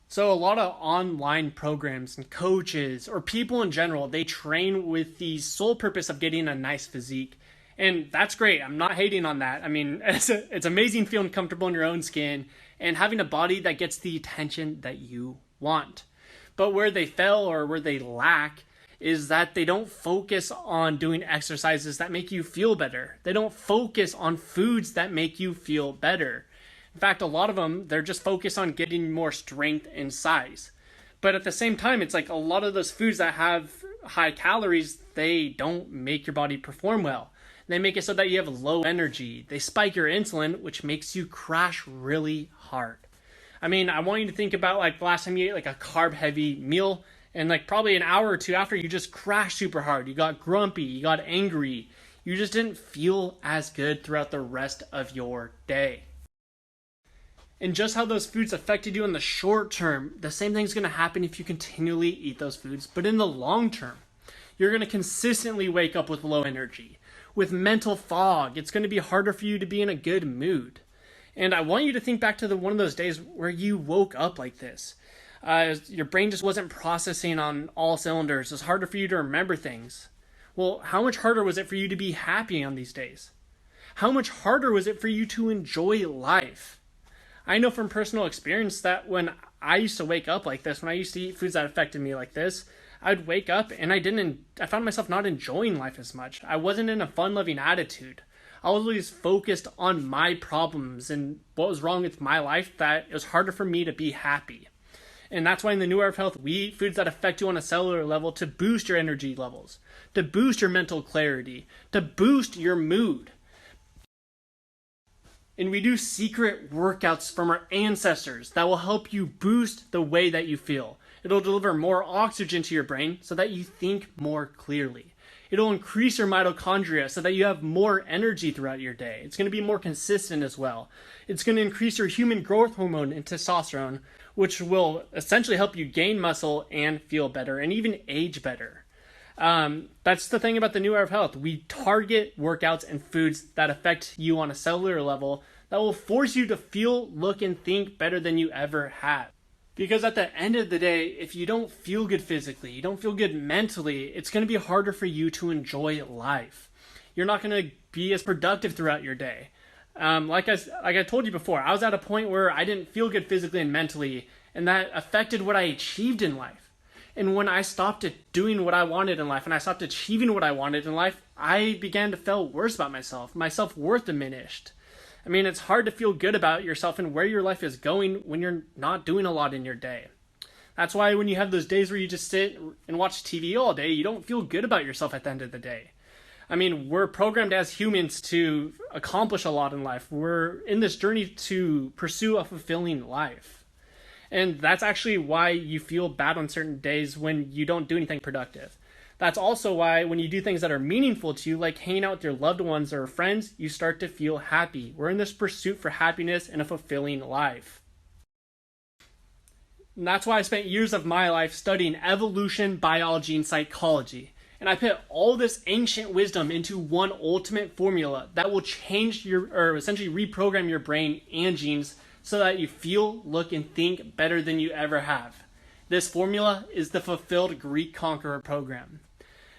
So a lot of online programs and coaches or people in general, they train with the sole purpose of getting a nice physique. And that's great. I'm not hating on that. I mean, it's amazing feeling comfortable in your own skin and having a body that gets the attention that you want. But where they fail or where they lack is that they don't focus on doing exercises that make you feel better. They don't focus on foods that make you feel better. In fact, a lot of them, they're just focused on getting more strength and size. But at the same time, it's like a lot of those foods that have high calories, they don't make your body perform well. They make it so that you have low energy. They spike your insulin, which makes you crash really hard. I mean, I want you to think about like the last time you ate like a carb heavy meal, and like probably an hour or two after, you just crashed super hard. You got grumpy, you got angry. You just didn't feel as good throughout the rest of your day. And just how those foods affected you in the short term, the same thing's going to happen if you continually eat those foods. But in the long term, you're going to consistently wake up with low energy, with mental fog. It's going to be harder for you to be in a good mood. And I want you to think back to one of those days where you woke up like this. Your brain just wasn't processing on all cylinders. It's harder for you to remember things. Well, how much harder was it for you to be happy on these days? How much harder was it for you to enjoy life? I know from personal experience that when I used to wake up like this, when I used to eat foods that affected me like this, I'd wake up and I found myself not enjoying life as much. I wasn't in a fun-loving attitude. I was always focused on my problems and what was wrong with my life, that it was harder for me to be happy. And that's why in the New Era of Health, we eat foods that affect you on a cellular level to boost your energy levels, to boost your mental clarity, to boost your mood. And we do secret workouts from our ancestors that will help you boost the way that you feel. It'll deliver more oxygen to your brain so that you think more clearly. It'll increase your mitochondria so that you have more energy throughout your day. It's going to be more consistent as well. It's going to increase your human growth hormone and testosterone, which will essentially help you gain muscle and feel better and even age better. That's the thing about the New Era of Health. We target workouts and foods that affect you on a cellular level that will force you to feel, look, and think better than you ever have. Because at the end of the day, if you don't feel good physically, you don't feel good mentally, it's going to be harder for you to enjoy life. You're not going to be as productive throughout your day. Like I told you before, I was at a point where I didn't feel good physically and mentally, and that affected what I achieved in life. And when I stopped doing what I wanted in life, and I stopped achieving what I wanted in life, I began to feel worse about myself. My self-worth diminished. I mean, it's hard to feel good about yourself and where your life is going when you're not doing a lot in your day. That's why when you have those days where you just sit and watch TV all day, you don't feel good about yourself at the end of the day. I mean, we're programmed as humans to accomplish a lot in life. We're in this journey to pursue a fulfilling life. And that's actually why you feel bad on certain days when you don't do anything productive. That's also why when you do things that are meaningful to you, like hanging out with your loved ones or friends, you start to feel happy. We're in this pursuit for happiness and a fulfilling life. And that's why I spent years of my life studying evolution, biology, and psychology. And I put all this ancient wisdom into one ultimate formula that will change or essentially reprogram your brain and genes so that you feel, look, and think better than you ever have. This formula is the Fulfilled Greek Conqueror program.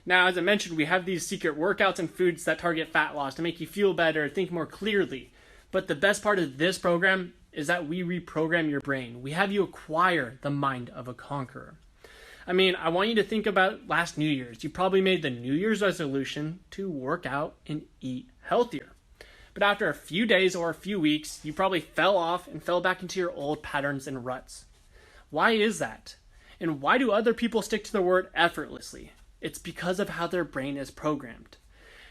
Now, as I mentioned, we have these secret workouts and foods that target fat loss to make you feel better, think more clearly. But the best part of this program is that we reprogram your brain. We have you acquire the mind of a conqueror. I mean, I want you to think about last New Year's. You probably made the New Year's resolution to work out and eat healthier. But after a few days or a few weeks, you probably fell off and fell back into your old patterns and ruts. Why is that? And why do other people stick to the word effortlessly? It's because of how their brain is programmed.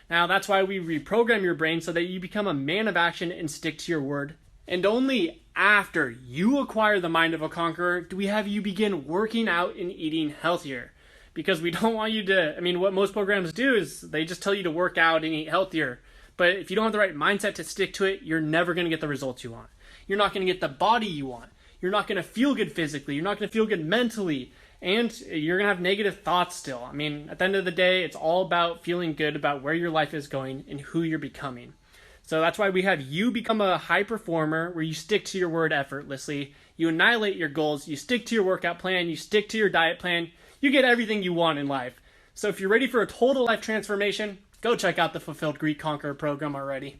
Now, that's why we reprogram your brain so that you become a man of action and stick to your word. And only after you acquire the mind of a conqueror do we have you begin working out and eating healthier. Because we don't want you to, what most programs do is they just tell you to work out and eat healthier. But if you don't have the right mindset to stick to it, you're never going to get the results you want. You're not going to get the body you want. You're not going to feel good physically. You're not going to feel good mentally. And you're going to have negative thoughts still. At the end of the day, it's all about feeling good about where your life is going and who you're becoming. So that's why we have you become a high performer where you stick to your word effortlessly. you annihilate your goals, you stick to your workout plan, you stick to your diet plan, you get everything you want in life. So if you're ready for a total life transformation, go check out the Fulfilled Greek Conqueror program already.